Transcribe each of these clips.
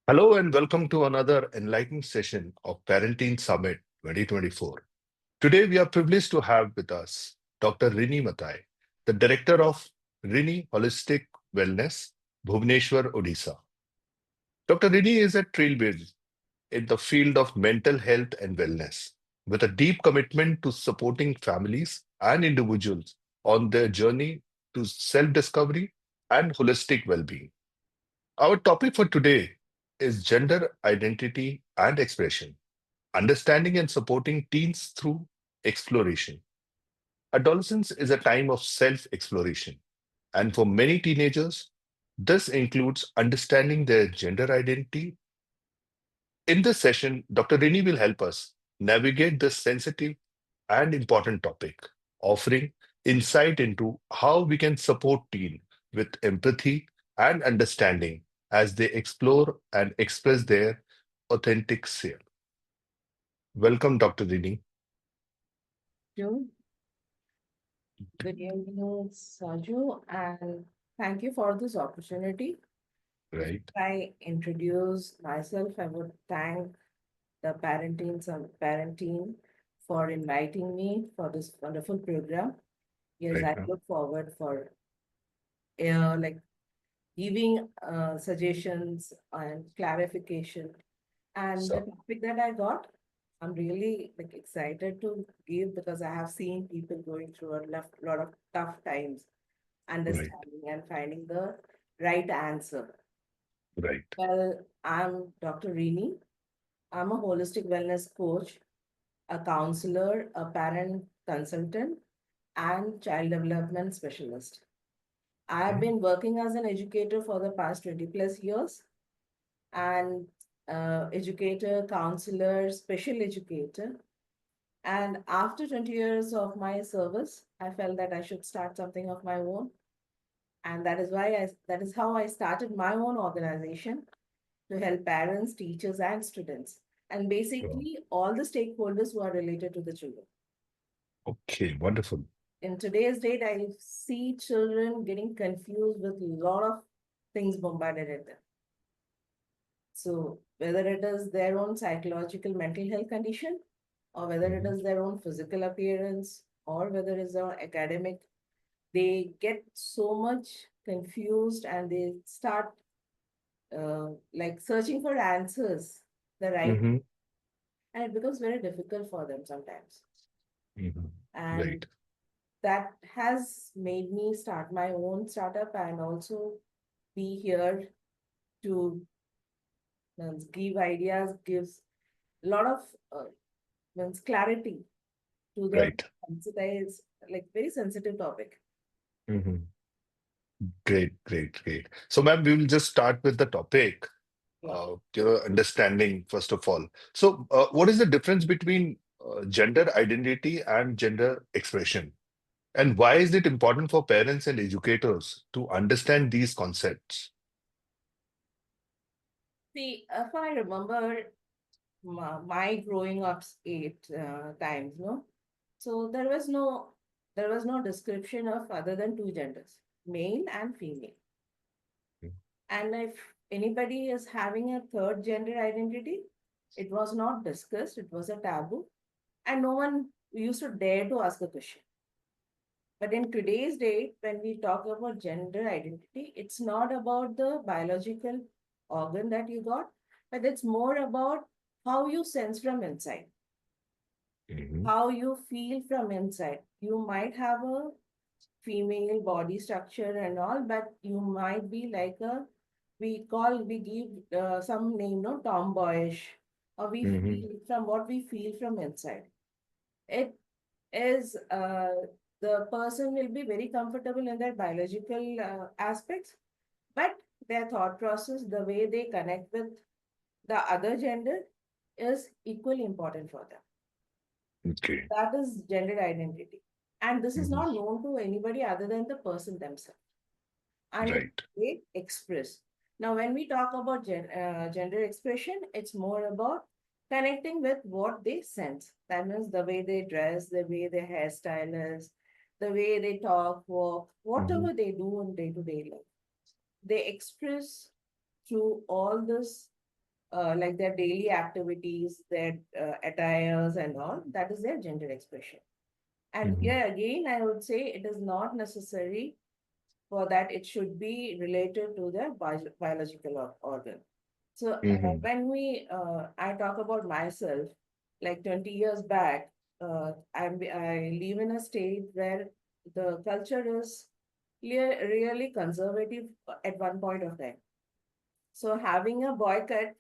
Hello and welcome to another enlightening session of Parenting Summit 2024. Today we are privileged to have with us Dr. Rini Mathai, the Director of Rini Holistic Wellness, Bhubaneswar, Odisha. Dr. Rini is a trailblazer in the field of mental health and wellness, with a deep commitment to supporting families and individuals on their journey to self-discovery and holistic well-being. Our topic for today is gender identity and expression, understanding and supporting teens through exploration. Adolescence is a time of self exploration, and for many teenagers, this includes understanding their gender identity. In this session, Dr. Rini will help us navigate this sensitive and important topic, offering insight into how we can support teens with empathy and understanding as they explore and express their authentic self. Welcome, Dr. Rini. You. Good evening, Saju, and thank you for this opportunity. Before Right, I introduce myself, I would thank the parent team for inviting me for this wonderful program. Yes, right I now. look forward for like giving suggestions and clarification. And the So, topic that I got, I'm really like excited to give because I have seen people going through lot of tough times, right, understanding and finding the right answer. right. Well, I'm Dr. Rini. I'm a holistic wellness coach, a counselor, a parent consultant, and child development specialist. I've Mhm. been working as an educator for the past 20 plus years and educator, counselor, special educator. And after 20 years of my service, I felt that I should start something of my own. And that is how I started my own organization to help parents, teachers, and students. And Wow. basically all the stakeholders who are related to the children. Okay, wonderful. In today's date, I see children getting confused with a lot of things bombarded at them. So whether it is their own psychological mental health condition, or whether it Mhm. is their own physical appearance, or whether it's their academic, they get so much confused and they start like searching for answers, the right, Mhm. and it becomes very difficult for them sometimes. Mhm. And Right, that has made me start my own startup and also be here to give ideas, gives a lot of clarity to the right. sensitized, like very sensitive topic. Mhm. Great, great, great. So, ma'am, we will just start with the topic, Yeah. understanding, first of all. So, what is the difference between gender identity and gender expression? And why is it important for parents and educators to understand these concepts? See, if I remember my growing up eight times, no, so there was no description of other than two genders, male and female. And if anybody is having a third gender identity, it was not discussed, it was a taboo, and no one used to dare to ask a question. But in today's date, when we talk about gender identity, it's not about the biological organ that you got, but it's more about how you sense from inside, Mhm. how you feel from inside. You might have a female body structure and all, but you might be like a, we give some name, no, tomboyish, or we Mhm. feel from what we feel from inside. It is the person will be very comfortable in their biological aspects, but their thought process, the way they connect with the other gender, is equally important for them. Okay. That is gender identity. And this is Mhm. not known to anybody other than the person themselves. And it Right. they express. Now, when we talk about gender expression, it's more about connecting with what they sense. That means the way they dress, the way their hairstyle is, the way they talk, walk, Mhm. whatever they do in day to day life. They express through all this. like their daily activities, their attires and all, that is their gender expression. And Mhm. here again, I would say it is not necessary for that it should be related to their biological organ. So Mhm. I talk about myself, like 20 years back, I live in a state where the culture is really conservative at one point of time. So having a boycott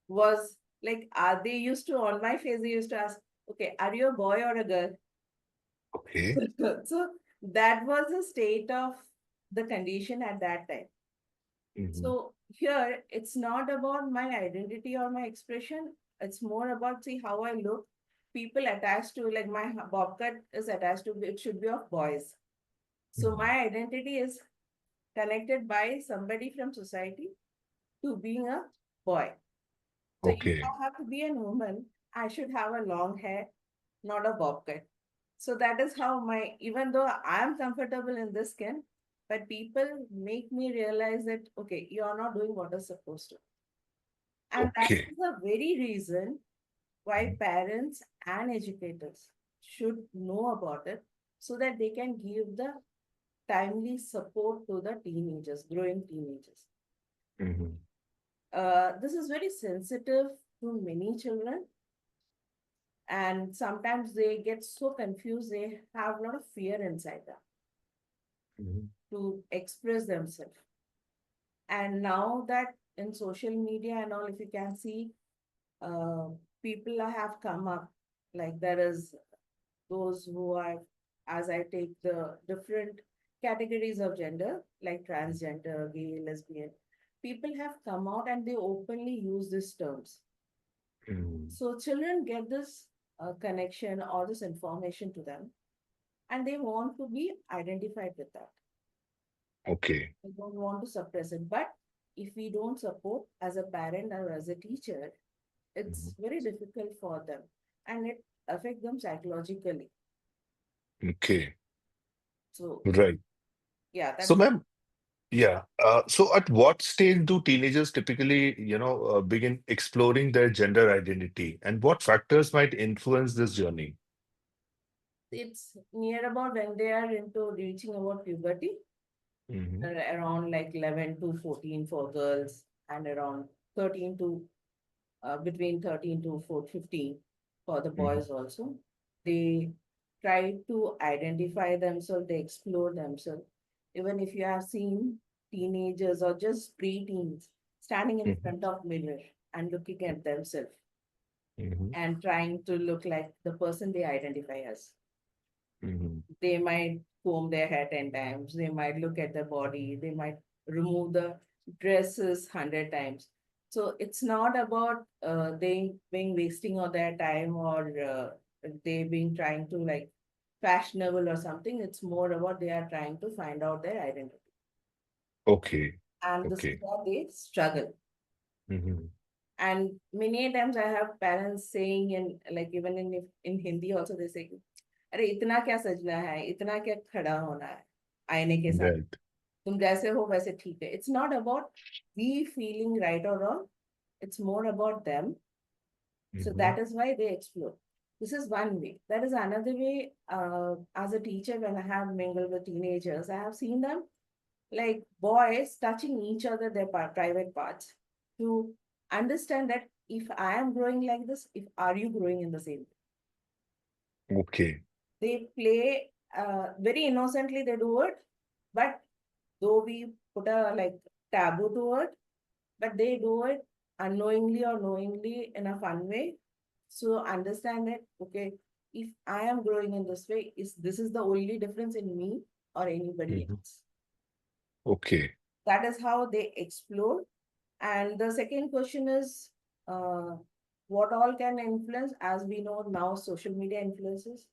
was like, they used to, on my face, they used to ask, okay, are you a boy or a girl? Okay. So that was the state of the condition at that time. Mhm. So here, it's not about my identity or my expression. It's more about see how I look. People attached to like my bobcat is attached to it should be of boys. So Mhm. my identity is connected by somebody from society to being a boy. So if Okay. I have to be a woman, I should have a long hair, not a bob cut. So that is how my, even though I am comfortable in this skin, but people make me realize that, okay, you are not doing what is supposed to. And that Okay. is the very reason why Mhm. parents and educators should know about it so that they can give the timely support to the teenagers, growing teenagers. Mhm. This is very sensitive to many children, and sometimes they get so confused, they have a lot of fear inside them Mhm. to express themselves. And now that in social media and all, if you can see, uh, people have come up, like there is those who are, as I take the different categories of gender, like transgender, gay, lesbian, people have come out and they openly use these terms. Mhm. So children get this connection or this information to them, and they want to be identified with that. Okay. They don't want to suppress it. But if we don't support as a parent or as a teacher, Mhm. it's very difficult for them and it affects them psychologically. Okay. So Right. yeah, that So, is ma'am, yeah. So, at what stage do teenagers typically, begin exploring their gender identity, and what factors might influence this journey? it's near about when they are into reaching about puberty, Mhm. around like 11 to 14 for girls and around 13 to between 13 to 15 for the Mhm. boys also. They try to identify themselves, they explore themselves. Even if you have seen teenagers or just pre-teens standing in Mhm. front of mirror and looking at themselves Mhm. and trying to look like the person they identify as. Mhm. They might comb their hair 10 times, they might look at their body, they might remove the dresses 100 times. So it's not about they being wasting of their time or they being trying to like fashionable or something. It's more about they are trying to find out their identity. Okay. And this is Okay. where they struggle. Mhm. And many times I have parents saying, in like even in Hindi also, they say, अरे इतना क्या सजना है, इतना क्या खड़ा होना है आईने के साथ, Right. तुम जैसे हो वैसे ठीक है. It's not about we feeling right or wrong. It's more about them. So Mhm. that is why they explore. This is one way. That is another way. As a teacher, when I have mingled with teenagers, I have seen them like boys touching each other their private parts to understand that if I am growing like this, if are you growing in the same? Okay. They play very innocently. They do it, but though we put a like taboo to it, but they do it unknowingly or knowingly in a fun way. So understand that okay, if I am growing in this way, is this is the only difference in me or anybody Mhm. else? Okay. That is how they explore. And the second question is what all can influence? As we know now, social media influences,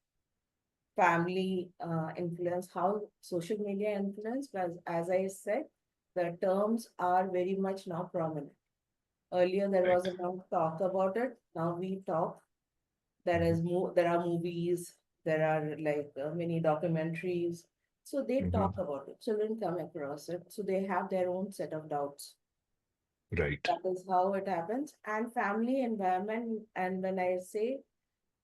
family influence, how social media influence. But as I said, the terms are very much now prominent. Earlier, there Right. was a long talk about it. Now we talk. Mhm. There are movies. There are like many documentaries. So they talk Mhm. about it. Children come across it. So they have their own set of doubts. Right. That is how it happens. And family environment, and when I say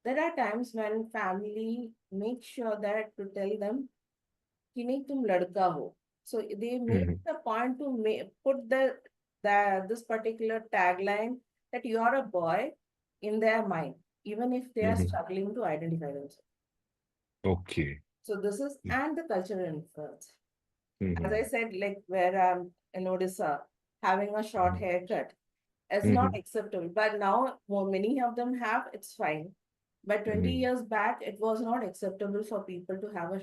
there are times when family make sure that to tell them कि नहीं तुम लड़का हो. So they make Mhm. the point to put the this particular tagline that you are a boy in their mind, even if they are Mhm. struggling to identify themselves. Okay. So this is and the cultural influence. As I Mhm. said, like where I'm in Odisha, having a short Mhm. haircut is not Mhm. acceptable. But now many of them have, it's fine. But 20 Mhm. years back, it was not acceptable for people to have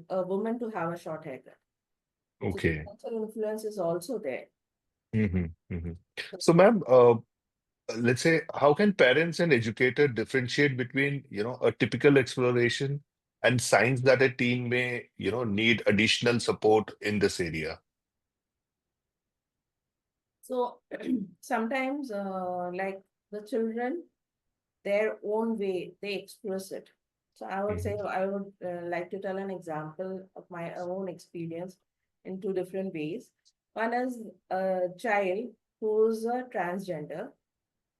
a woman to have a short haircut. So the Okay. cultural influence is also there. Mhm. Mhm. So, ma'am, let's say, how can parents and educators differentiate between, a typical exploration and signs that a teen may, need additional support in this area? So sometimes, like the children, their own way, they express it. So I would say, Mhm. I would like to tell an example of my own experience in two different ways. One is a child who's a transgender,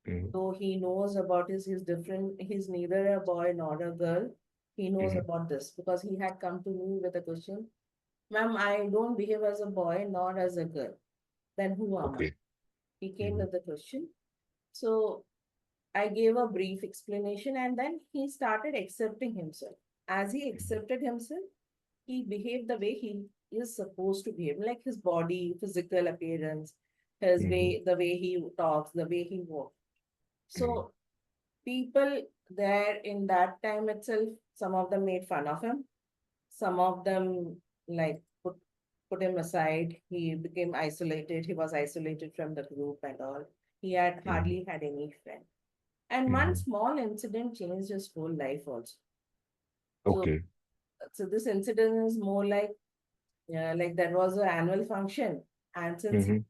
Mhm. though he knows about he's different, he's neither a boy nor a girl. He knows Mhm. about this because he had come to me with a question, ma'am, I don't behave as a boy nor as a girl. Then who am I? Okay. He came Mhm. with the question. So I gave a brief explanation and then he started accepting himself. As he Mhm. accepted himself, he behaved the way he is supposed to behave, like his body, physical appearance, his Mhm. way, the way he talks, the way he walks. Mhm. So people there in that time itself, some of them made fun of him, some of them like put him aside. He became isolated. He was isolated from the group and all. He had Mhm. hardly had any friend. And one Mhm. small incident changed his whole life also. So, Okay. so this incident is more like there was an annual function, and since he Mhm.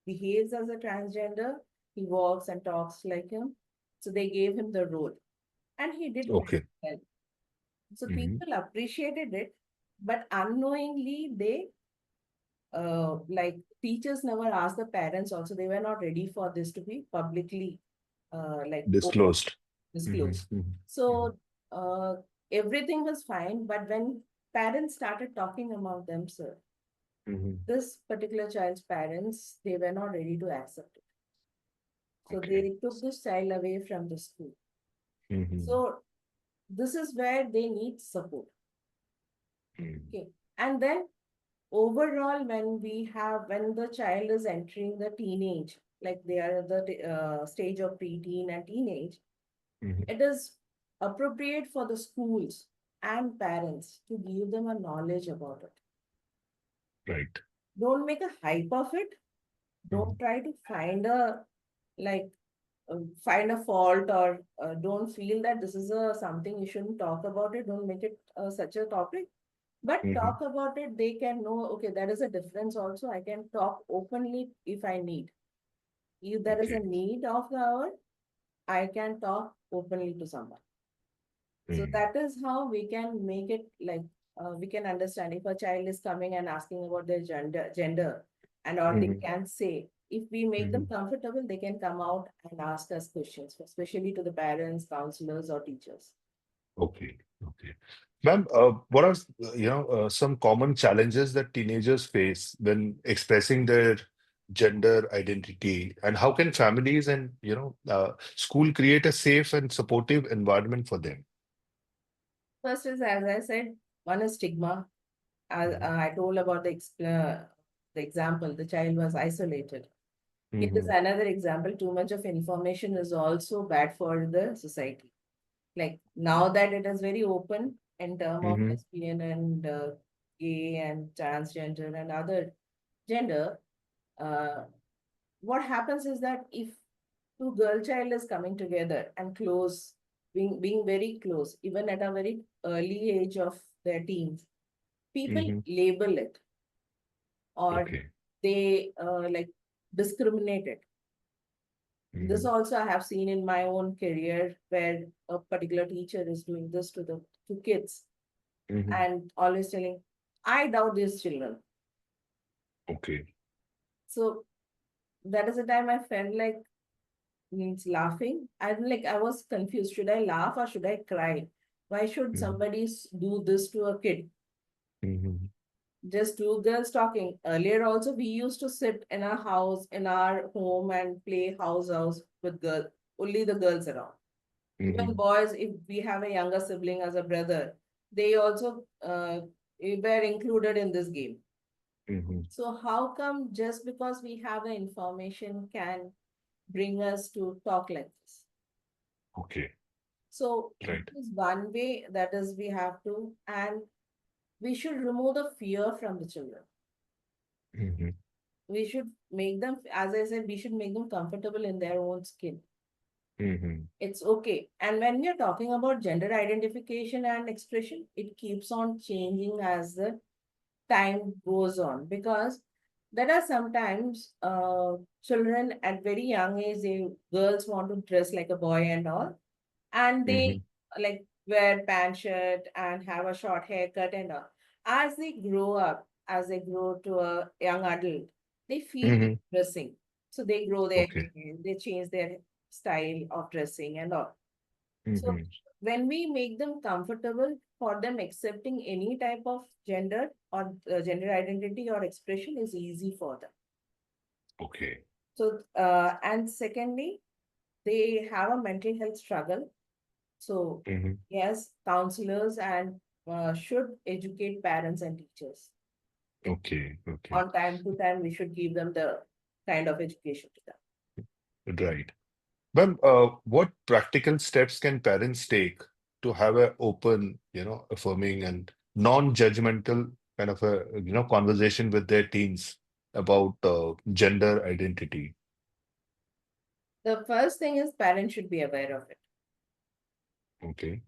behaves as a transgender, he walks and talks like him. So they gave him the role, and he did very Okay. well. So Mhm. people appreciated it, but unknowingly they like teachers never asked the parents also. They were not ready for this to be publicly like open Disclosed. Mhm. disclosed. Mhm. Mhm. So uh, everything was fine, but when parents started talking among themselves, Mhm. this particular child's parents, they were not ready to accept it. So Okay. they took this child away from the school. Mhm. So this is where they need support. Mhm. Okay. And then overall, when the child is entering the teenage, like they are at the stage of preteen and teenage, Mhm. it is appropriate for the schools and parents to give them a knowledge about it. Right. Don't make a hype of it. Don't Mhm. try to like find a fault, or don't feel that this is a something you shouldn't talk about it. Don't make it such a topic, but Mhm. talk about it. They can know, okay, there is a difference also. I can talk openly if I need. If there is a Okay. need of the hour, I can talk openly to someone. So Mhm. that is how we can make it like we can understand if a child is coming and asking about their gender, and or they Mhm. can say, if we make them Mhm. comfortable, they can come out and ask us questions, especially to the parents, counselors, or teachers. Okay. Okay. Ma'am, what are some common challenges that teenagers face when expressing their gender identity, and how can families and school create a safe and supportive environment for them? First is, as I said, one is stigma. As Mhm. I told about the example, the child was isolated. It is Mhm. another example. Too much of information is also bad for the society. Like now that it is very open in term of Mhm. lesbian and gay and transgender and other gender, uh, what happens is that if two girl child is coming together and close, being very close, even at a very early age of their teens, people Mhm. label it, or Okay. they like discriminate it. This Mhm. also I have seen in my own career where a particular teacher is doing this to the to kids Mhm. and always telling, I doubt these children. Okay. So that is the time I felt like means laughing. I was confused. Should I laugh or should I cry? Why should Mhm, somebody do this to a kid? mhm, Just two girls talking. Earlier also we used to sit in our house, in our home and play house with girls, only the girls around. Even mhm, boys, if we have a younger sibling as a brother, they also were included in this game. mhm. So how come just because we have the information can bring us to talk like this? Okay, So right. this is one way that is we have to, and we should remove the fear from the children. Mhm, We should make them, as I said, we should make them comfortable in their own skin. mhm, It's okay. And when we are talking about gender identification and expression, it keeps on changing as the time goes on, because there are sometimes children at very young age, girls want to dress like a boy and all, and they mhm, like wear pant shirt and have a short haircut and all. As they grow up, as they grow to a young adult, they feel mhm. dressing. So they grow their Okay. hair, they change their style of dressing and all. So Mhm. when we make them comfortable for them accepting any type of gender or gender identity or expression is easy for them. Okay. So and secondly, they have a mental health struggle. So, Mhm. yes, counselors and should educate parents and teachers. Okay. Okay. On time to time, we should give them the kind of education to them. Right. Well, what practical steps can parents take to have a open, affirming and non-judgmental kind of a, conversation with their teens about gender identity? The first thing is parents should be aware of it. Okay.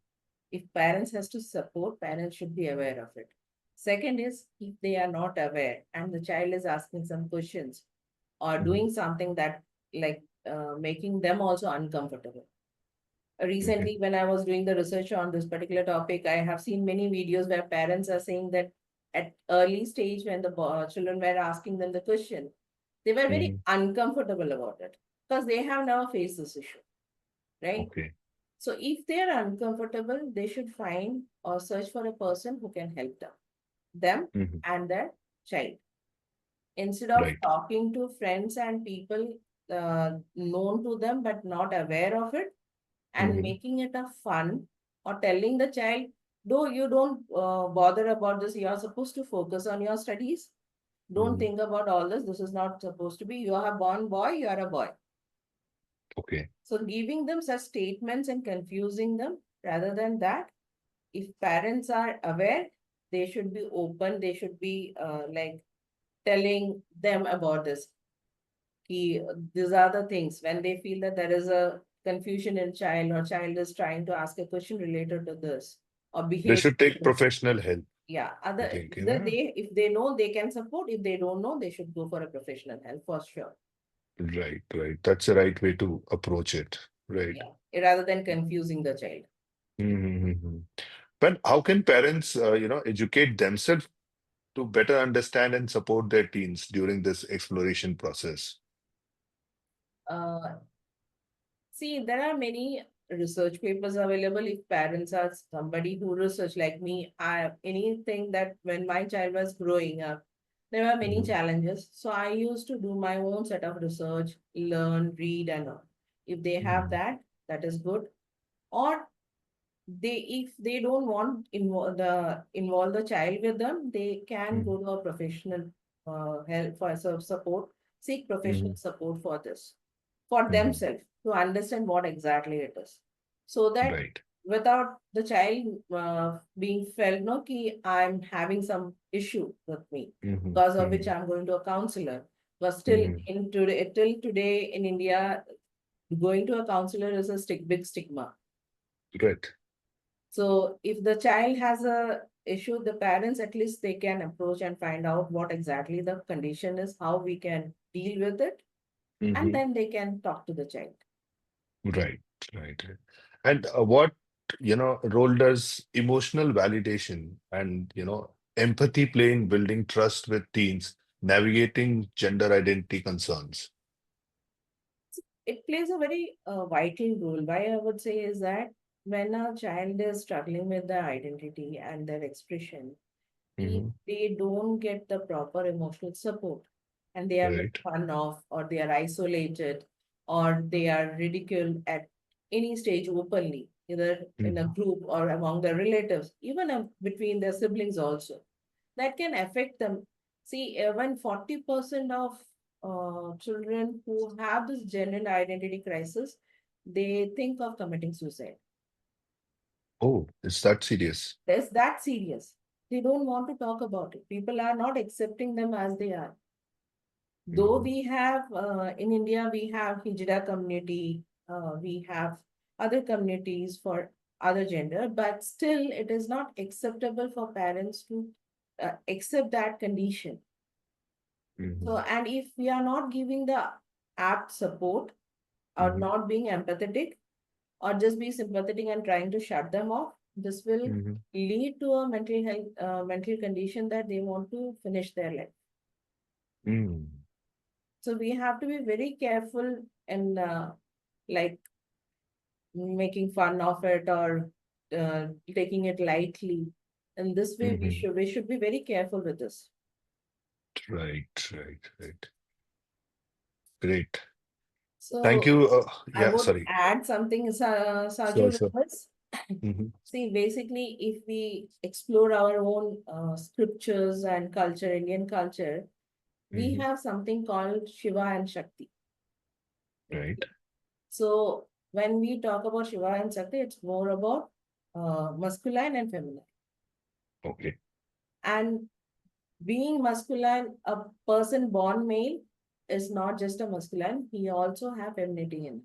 If parents has to support, parents should be aware of it. Second is if they are not aware and the child is asking some questions or Mhm. doing something that like making them also uncomfortable. Okay. Recently, when I was doing the research on this particular topic, I have seen many videos where parents are saying that at early stage when the children were asking them the question, they were very Mhm. uncomfortable about it because they have never faced this issue, right? Okay. So if they are uncomfortable, they should find or search for a person who can help them Mhm. and their child. Instead of Right. talking to friends and people known to them but not aware of it, and Mhm. making it a fun, or telling the child, though you don't bother about this, you are supposed to focus on your studies, don't Mhm. think about all this is not supposed to be, you are a born boy, you are a boy. Okay. So giving them such statements and confusing them, rather than that, if parents are aware, they should be open, they should be telling them about this. These are the things when they feel that there is a confusion in child, or child is trying to ask a question related to this or They behave should like take this. professional help, Yeah, I other think, either they, if they know, they can support. If they don't know, they should go for a professional help for sure. Right, right. That's the right way to approach it. Right. Yeah, rather than confusing the child. Mm-hmm. But how can parents, educate themselves to better understand and support their teens during this exploration process? Uh, See, there are many research papers available. If parents are somebody who research like me, I anything that when my child was growing up, there were many Hmm. challenges. So I used to do my own set of research, learn, read, and all. If they have Hmm. that, that is good. Or they, if they don't want involve the child with them, they can Hmm. go to a professional help for support, seek professional Hmm. support for this, for Hmm. themselves to understand what exactly it is, so that Right. without the child being felt no ki I'm having some issue with me, Hmm. because of which Hmm. I'm going to a counselor. But still Hmm. in today, till today in India, going to a counselor is a big stigma. Right. So if the child has a issue, the parents at least they can approach and find out what exactly the condition is, how we can deal with it, and Hmm. then they can talk to the child. Right. Right. Right. And what, role does emotional validation and, empathy play in building trust with teens, navigating gender identity concerns? it plays a very vital role. Why I would say is that when a child is struggling with their identity and their expression, if Hmm. they don't get the proper emotional support and they are made Right. fun of, or they are isolated, or they are ridiculed at any stage openly, either in a Hmm. group or among their relatives, even between their siblings also, that can affect them. See, when 40% of children who have this gender identity crisis, they think of committing suicide. Oh, it's that serious. It's that serious. They don't want to talk about it. People are not accepting them as they are. Though Hmm. we have, in India, we have Hijra community, we have other communities for other gender, but still it is not acceptable for parents to accept that condition. So, Hmm. and if we are not giving the apt support or Hmm. not being empathetic or just be sympathetic and trying to shut them off, this will Hmm. lead to a mental health, mental condition that they want to finish their life. Hmm. So we have to be very careful in like making fun of it or taking it lightly. In this way, Hmm. we should be very careful with this. Right, right, right. Great. Thank So you. I Yeah, would sorry. add something, Sure, Saju, with sure. this. Hmm. See, basically, if we explore our own scriptures and culture, Indian culture, we Hmm. have something called Shiva and Shakti. Right. Okay. So when we talk about Shiva and Shakti, it's more about masculine and feminine. Okay. And being masculine, a person born male is not just a masculine, he also have femininity in.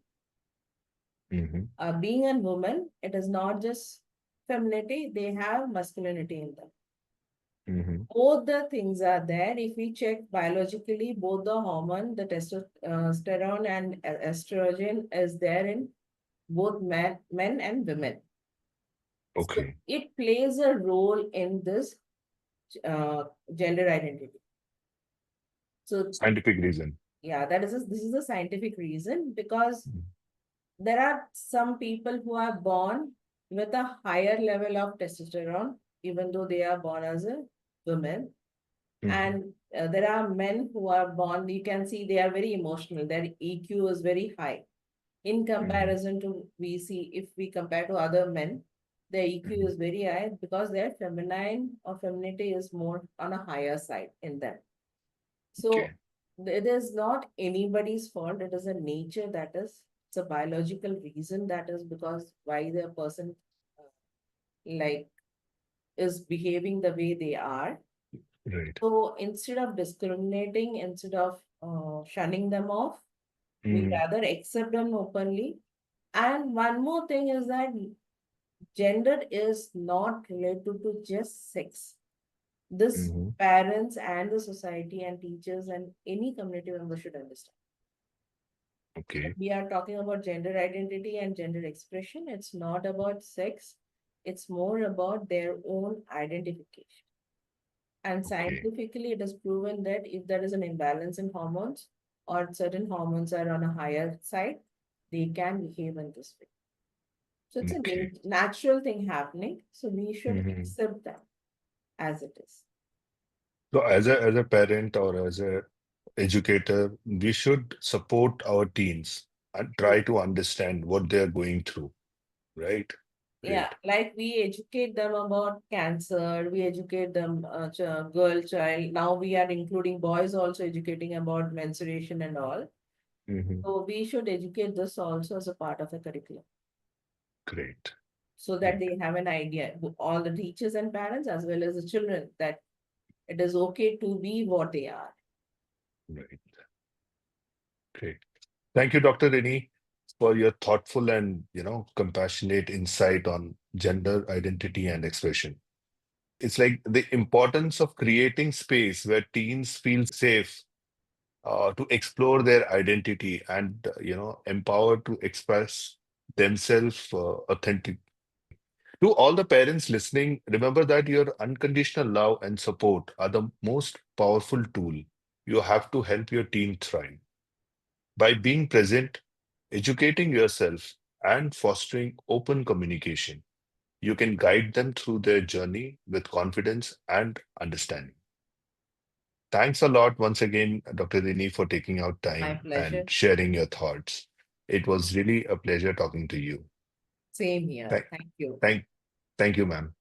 Hmm. Being a woman, it is not just femininity, they have masculinity in them. Hmm. Both the things are there. If we check biologically, both the hormone, the testosterone and estrogen is there in both men and women. So Okay. it plays a role in this uh, gender identity. So Scientific reason. yeah, this is a scientific reason because Mm-hmm. there are some people who are born with a higher level of testosterone, even though they are born as a woman. Mm-hmm. And there are men who are born, you can see they are very emotional. Their EQ is very high. In comparison to, we see, if we compare to other men, their EQ Hmm. is very high because their feminine or femininity is more on a higher side in them. So Okay. it is not anybody's fault. It is a nature that is, it's a biological reason that is because why the person like is behaving the way they are. Right. So instead of discriminating, instead of shunning them off, we Hmm. rather accept them openly. And one more thing is that gender is not related to just sex. This Hmm. parents and the society and teachers and any community member should understand. When Okay. we are talking about gender identity and gender expression, it's not about sex, it's more about their own identification. And Okay. scientifically, it is proven that if there is an imbalance in hormones or certain hormones are on a higher side, they can behave in this way. So it's a Okay. natural thing happening. So we should Hmm. accept that as it is. So as a parent or as a educator, we should support our teens and try to understand what they're going through, right? Yeah, Great. like we educate them about cancer, we educate them, girl, child. Now we are including boys also educating about menstruation and all. Hmm. So we should educate this also as a part of the curriculum Great. so that Great. they have an idea, all the teachers and parents as well as the children, that it is okay to be what they are. Right. Great. Thank you, Dr. Rini, for your thoughtful and compassionate insight on gender identity and expression. It's like the importance of creating space where teens feel safe to explore their identity and empowered to express themselves authentically. To all the parents listening, remember that your unconditional love and support are the most powerful tool you have to help your teen thrive. By being present, educating yourself, and fostering open communication. You can guide them through their journey with confidence and understanding. Thanks a lot once again, Dr. Rini, for taking out My time and pleasure. sharing your thoughts. It was really a pleasure talking to you. Same here. Thank, Thank you. thank, thank you, ma'am.